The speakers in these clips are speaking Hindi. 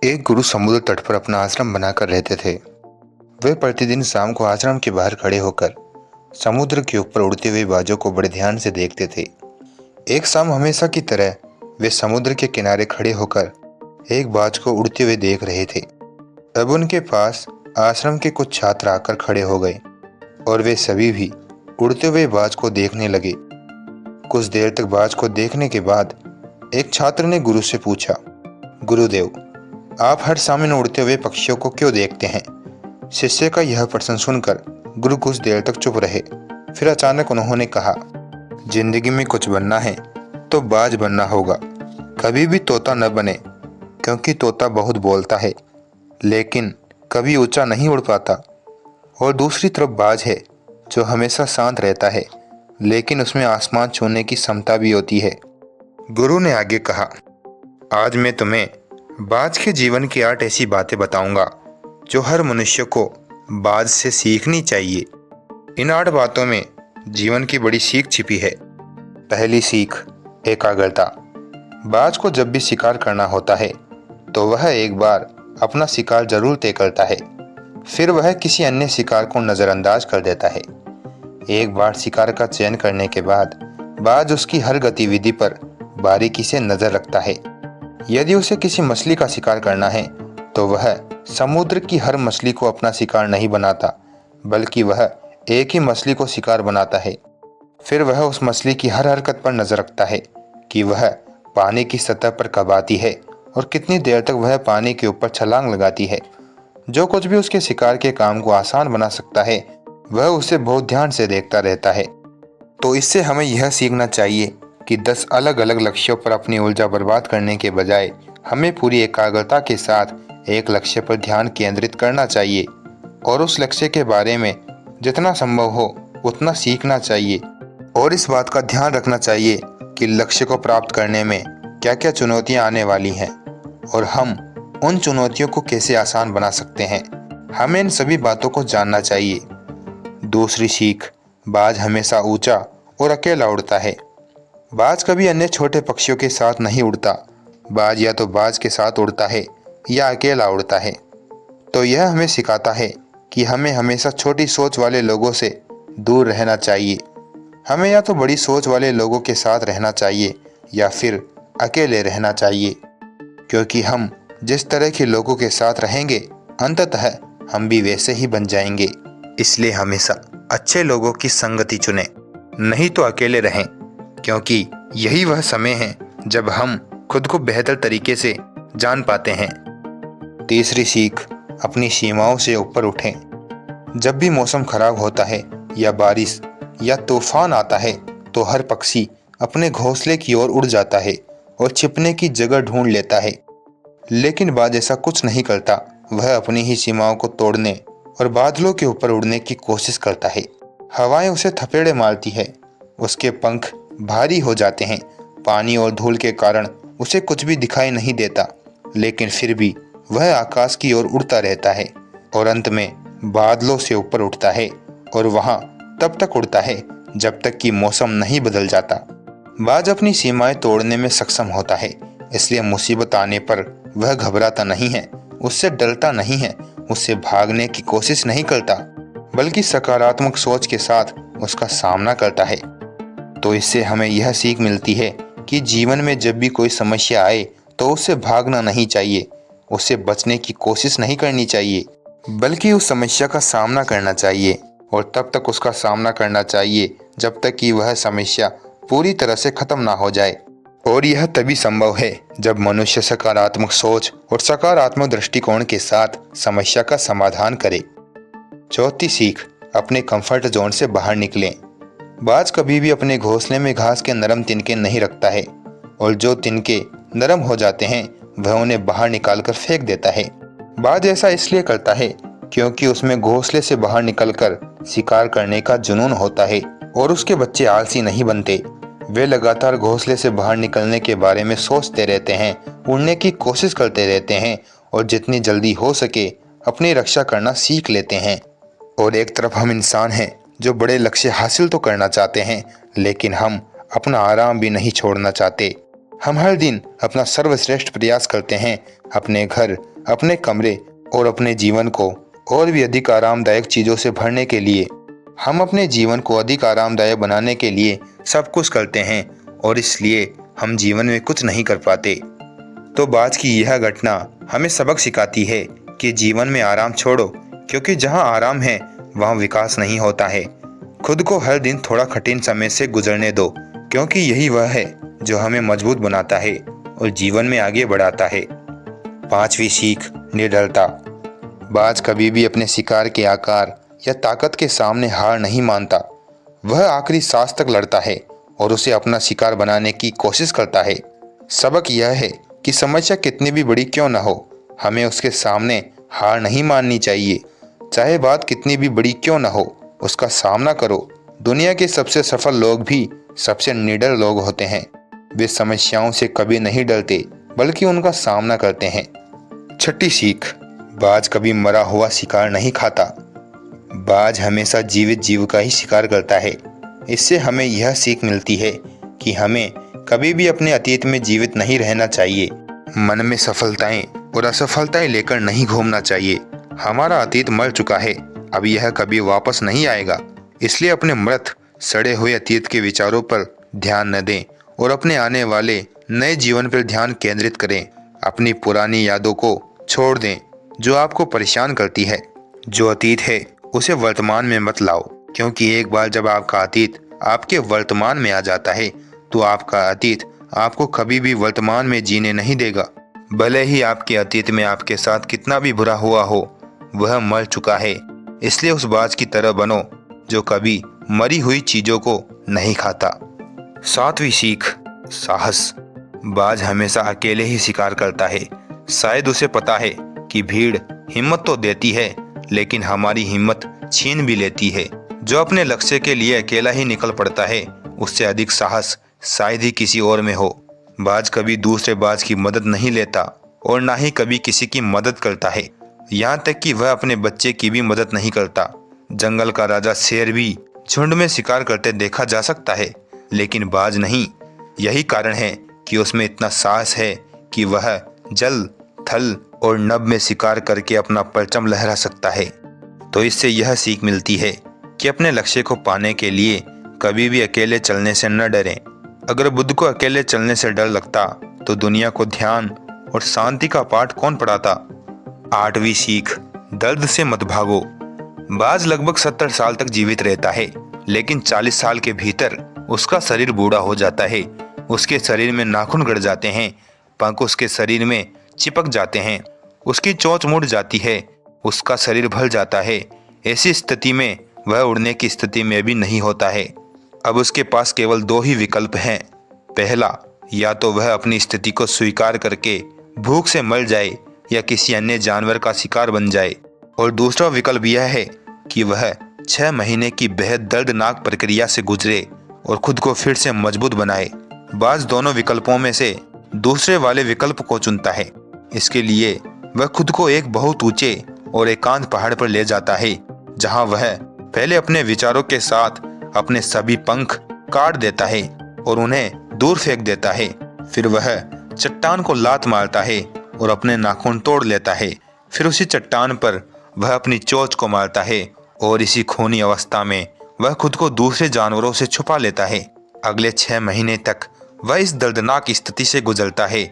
एक गुरु समुद्र तट पर अपना आश्रम बनाकर रहते थे। वे प्रतिदिन शाम को आश्रम के बाहर खड़े होकर समुद्र के ऊपर उड़ते हुए बाजों को बड़े ध्यान से देखते थे। एक शाम हमेशा की तरह वे समुद्र के किनारे खड़े होकर एक बाज को उड़ते हुए देख रहे थे। तब उनके पास आश्रम के कुछ छात्र आकर खड़े हो गए और वे सभी भी उड़ते हुए बाज को देखने लगे। कुछ देर तक बाज को देखने के बाद एक छात्र ने गुरु से पूछा, गुरुदेव, आप हर शाम इन उड़ते हुए पक्षियों को क्यों देखते हैं? शिष्य का यह प्रश्न सुनकर गुरु कुछ देर तक चुप रहे। फिर अचानक उन्होंने कहा, जिंदगी में कुछ बनना है तो बाज बनना होगा। कभी भी तोता न बने, क्योंकि तोता बहुत बोलता है लेकिन कभी ऊंचा नहीं उड़ पाता। और दूसरी तरफ बाज है जो हमेशा शांत रहता है लेकिन उसमें आसमान छूने की क्षमता भी होती है। गुरु ने आगे कहा, आज मैं तुम्हें बाज के जीवन की 8 ऐसी बातें बताऊंगा जो हर मनुष्य को बाज से सीखनी चाहिए। इन 8 बातों में जीवन की बड़ी सीख छिपी है। पहली सीख, एकाग्रता। बाज को जब भी शिकार करना होता है तो वह एक बार अपना शिकार जरूर तय करता है, फिर वह किसी अन्य शिकार को नज़रअंदाज कर देता है। एक बार शिकार का चयन करने के बाद बाज उसकी हर गतिविधि पर बारीकी से नजर रखता है। यदि उसे किसी मछली का शिकार करना है तो वह समुद्र की हर मछली को अपना शिकार नहीं बनाता, बल्कि वह एक ही मछली को शिकार बनाता है। फिर वह उस मछली की हर हरकत पर नजर रखता है कि वह पानी की सतह पर कब आती है और कितनी देर तक वह पानी के ऊपर छलांग लगाती है। जो कुछ भी उसके शिकार के काम को आसान बना सकता है वह उसे बहुत ध्यान से देखता रहता है। तो इससे हमें यह सीखना चाहिए कि 10 अलग अलग लक्ष्यों पर अपनी ऊर्जा बर्बाद करने के बजाय हमें पूरी एकाग्रता के साथ एक लक्ष्य पर ध्यान केंद्रित करना चाहिए और उस लक्ष्य के बारे में जितना संभव हो उतना सीखना चाहिए। और इस बात का ध्यान रखना चाहिए कि लक्ष्य को प्राप्त करने में क्या क्या चुनौतियां आने वाली हैं और हम उन चुनौतियों को कैसे आसान बना सकते हैं। हमें इन सभी बातों को जानना चाहिए। दूसरी सीख, बाज हमेशा ऊंचा और अकेला उड़ता है। बाज कभी अन्य छोटे पक्षियों के साथ नहीं उड़ता। बाज या तो बाज के साथ उड़ता है या अकेला उड़ता है। तो यह हमें सिखाता है कि हमें हमेशा छोटी सोच वाले लोगों से दूर रहना चाहिए। हमें या तो बड़ी सोच वाले लोगों के साथ रहना चाहिए या फिर अकेले रहना चाहिए, क्योंकि हम जिस तरह के लोगों के साथ रहेंगे अंततः हम भी वैसे ही बन जाएंगे। इसलिए हमेशा अच्छे लोगों की संगति चुनें, नहीं तो अकेले रहें, क्योंकि यही वह समय है जब हम खुद को बेहतर तरीके से जान पाते हैं। तीसरी सीख, अपनी सीमाओं से ऊपर उठें। जब भी मौसम खराब होता है या बारिश या तूफान आता है तो हर पक्षी अपने घोंसले की ओर उड़ जाता है और छिपने की जगह ढूंढ लेता है, लेकिन बाज ऐसा कुछ नहीं करता। वह अपनी ही सीमाओं को तोड़ने और बादलों के ऊपर उड़ने की कोशिश करता है। हवाएं उसे थपेड़े मारती है, उसके पंख भारी हो जाते हैं, पानी और धूल के कारण उसे कुछ भी दिखाई नहीं देता, लेकिन फिर भी वह आकाश की ओर उड़ता रहता है और अंत में बादलों से ऊपर उठता है और वहां तब तक उड़ता है जब तक कि मौसम नहीं बदल जाता। बाज अपनी सीमाएं तोड़ने में सक्षम होता है, इसलिए मुसीबत आने पर वह घबराता नहीं है, उससे डरता नहीं है, उससे भागने की कोशिश नहीं करता, बल्कि सकारात्मक सोच के साथ उसका सामना करता है। तो इससे हमें यह सीख मिलती है कि जीवन में जब भी कोई समस्या आए तो उससे भागना नहीं चाहिए, उससे बचने की कोशिश नहीं करनी चाहिए, बल्कि उस समस्या का सामना करना चाहिए और तब तक उसका सामना करना चाहिए जब तक कि वह समस्या पूरी तरह से खत्म ना हो जाए। और यह तभी संभव है जब मनुष्य सकारात्मक सोच और सकारात्मक दृष्टिकोण के साथ समस्या का समाधान करे। चौथी सीख, अपने कंफर्ट जोन से बाहर निकलें। बाज कभी भी अपने घोंसले में घास के नरम तिनके नहीं रखता है और जो तिनके नरम हो जाते हैं वह उन्हें बाहर निकालकर फेंक देता है। बाज ऐसा इसलिए करता है क्योंकि उसमें घोंसले से बाहर निकलकर शिकार करने का जुनून होता है और उसके बच्चे आलसी नहीं बनते। वे लगातार घोंसले से बाहर निकलने के बारे में सोचते रहते हैं, उड़ने की कोशिश करते रहते हैं और जितनी जल्दी हो सके अपनी रक्षा करना सीख लेते हैं। और एक तरफ हम इंसान हैं जो बड़े लक्ष्य हासिल तो करना चाहते हैं, लेकिन हम अपना आराम भी नहीं छोड़ना चाहते। हम हर दिन अपना सर्वश्रेष्ठ प्रयास करते हैं अपने घर, अपने कमरे और अपने जीवन को और भी अधिक आरामदायक चीज़ों से भरने के लिए, हम अपने जीवन को अधिक आरामदायक बनाने के लिए सब कुछ करते हैं और इसलिए हम जीवन में कुछ नहीं कर पाते। तो बाज की यह घटना हमें सबक सिखाती है कि जीवन में आराम छोड़ो, क्योंकि जहाँ आराम है वहाँ विकास नहीं होता है। खुद को हर दिन थोड़ा कठिन समय से गुजरने दो, क्योंकि यही वह है जो हमें मजबूत बनाता है और जीवन में आगे बढ़ाता है। 5वीं सीख, निर्दयता। बाज कभी भी अपने शिकार के आकार या ताकत के सामने हार नहीं मानता। वह आखिरी सांस तक लड़ता है और उसे अपना शिकार बनाने की कोशिश करता है। सबक यह है कि समस्या कितनी भी बड़ी क्यों न हो, हमें उसके सामने हार नहीं माननी चाहिए। चाहे बात कितनी भी बड़ी क्यों न हो, उसका सामना करो। दुनिया के सबसे सफल लोग भी सबसे निडर लोग होते हैं। वे समस्याओं से कभी नहीं डरते, बल्कि उनका सामना करते हैं। 6ठी सीख, बाज कभी मरा हुआ शिकार नहीं खाता। बाज हमेशा जीवित जीव का ही शिकार करता है। इससे हमें यह सीख मिलती है कि हमें कभी भी अपने अतीत में जीवित नहीं रहना चाहिए। मन में सफलताएं और असफलताएं लेकर नहीं घूमना चाहिए। हमारा अतीत मर चुका है, अब यह कभी वापस नहीं आएगा। इसलिए अपने मृत सड़े हुए अतीत के विचारों पर ध्यान न दें और अपने आने वाले नए जीवन पर ध्यान केंद्रित करें। अपनी पुरानी यादों को छोड़ दें जो आपको परेशान करती है। जो अतीत है उसे वर्तमान में मत लाओ, क्योंकि एक बार जब आपका अतीत आपके वर्तमान में आ जाता है तो आपका अतीत आपको कभी भी वर्तमान में जीने नहीं देगा। भले ही आपके अतीत में आपके साथ कितना भी बुरा हुआ हो, वह मर चुका है। इसलिए उस बाज की तरह बनो जो कभी मरी हुई चीजों को नहीं खाता। 7वीं सीख, साहस। बाज हमेशा अकेले ही शिकार करता है। शायद उसे पता है कि भीड़ हिम्मत तो देती है, लेकिन हमारी हिम्मत छीन भी लेती है। जो अपने लक्ष्य के लिए अकेला ही निकल पड़ता है, उससे अधिक साहस शायद ही किसी और में हो। बाज कभी दूसरे बाज की मदद नहीं लेता और ना ही कभी किसी की मदद करता है। यहाँ तक कि वह अपने बच्चे की भी मदद नहीं करता। जंगल का राजा शेर भी झुंड में शिकार करते देखा जा सकता है, लेकिन बाज नहीं। यही कारण है कि उसमें इतना साहस है कि वह जल, थल और नभ में शिकार करके अपना परचम लहरा सकता है। तो इससे यह सीख मिलती है कि अपने लक्ष्य को पाने के लिए कभी भी अकेले चलने से न डरें। अगर बुद्ध को अकेले चलने से डर लगता तो दुनिया को ध्यान और शांति का पाठ कौन पढ़ाता। 8वीं सीख, दर्द से मत भागो। बाज लगभग 70 साल तक जीवित रहता है, लेकिन 40 साल के भीतर उसका शरीर बूढ़ा हो जाता है। उसके शरीर में नाखून गड़ जाते हैं, पंख उसके शरीर में चिपक जाते हैं, उसकी चोंच मुड़ जाती है, उसका शरीर भर जाता है। ऐसी स्थिति में वह उड़ने की स्थिति में भी नहीं होता है। अब उसके पास केवल 2 ही विकल्प हैं। पहला, या तो वह अपनी स्थिति को स्वीकार करके भूख से मर जाए या किसी अन्य जानवर का शिकार बन जाए, और दूसरा विकल्प यह है कि वह 6 महीने की बेहद दर्दनाक प्रक्रिया से गुजरे और खुद को फिर से मजबूत बनाए। बाज दोनों विकल्पों में से दूसरे वाले विकल्प को चुनता है। इसके लिए वह खुद को एक बहुत ऊंचे और एकांत पहाड़ पर ले जाता है, जहां वह पहले अपने विचारों के साथ अपने सभी पंख काट देता है और उन्हें दूर फेंक देता है। फिर वह चट्टान को लात मारता है और अपने नाखून तोड़ लेता है। फिर उसी चट्टान पर वह अपनी चोंच को मारता है और इसी खूनी अवस्था में वह खुद को दूसरे जानवरों से छुपा लेता है। अगले 6 महीने तक वह इस दर्दनाक स्थिति से गुजरता है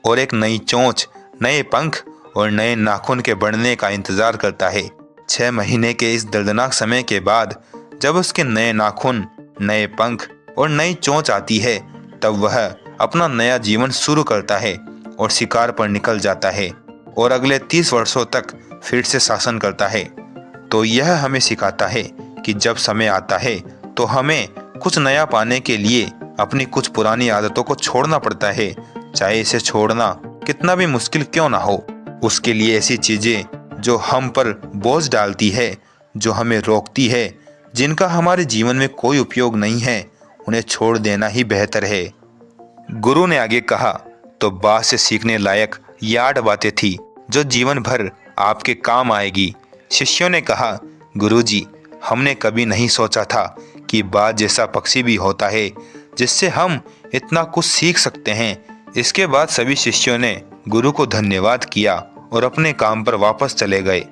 और एक नई चोंच, नए पंख और नए नाखून के बढ़ने का इंतजार करता है। 6 महीने के इस दर्दनाक समय के बाद जब उसके नए नाखून, नए पंख और नई चोंच आती है, तब वह अपना नया जीवन शुरू करता है और शिकार पर निकल जाता है और अगले 30 वर्षों तक फिर से शासन करता है। तो यह हमें सिखाता है कि जब समय आता है तो हमें कुछ नया पाने के लिए अपनी कुछ पुरानी आदतों को छोड़ना पड़ता है, चाहे इसे छोड़ना कितना भी मुश्किल क्यों ना हो। उसके लिए ऐसी चीजें जो हम पर बोझ डालती है, जो हमें रोकती है, जिनका हमारे जीवन में कोई उपयोग नहीं है, उन्हें छोड़ देना ही बेहतर है। गुरु ने आगे कहा, तो बात से सीखने लायक ये 8 बातें थी जो जीवन भर आपके काम आएगी। शिष्यों ने कहा, गुरुजी, हमने कभी नहीं सोचा था कि बाज जैसा पक्षी भी होता है जिससे हम इतना कुछ सीख सकते हैं। इसके बाद सभी शिष्यों ने गुरु को धन्यवाद किया और अपने काम पर वापस चले गए।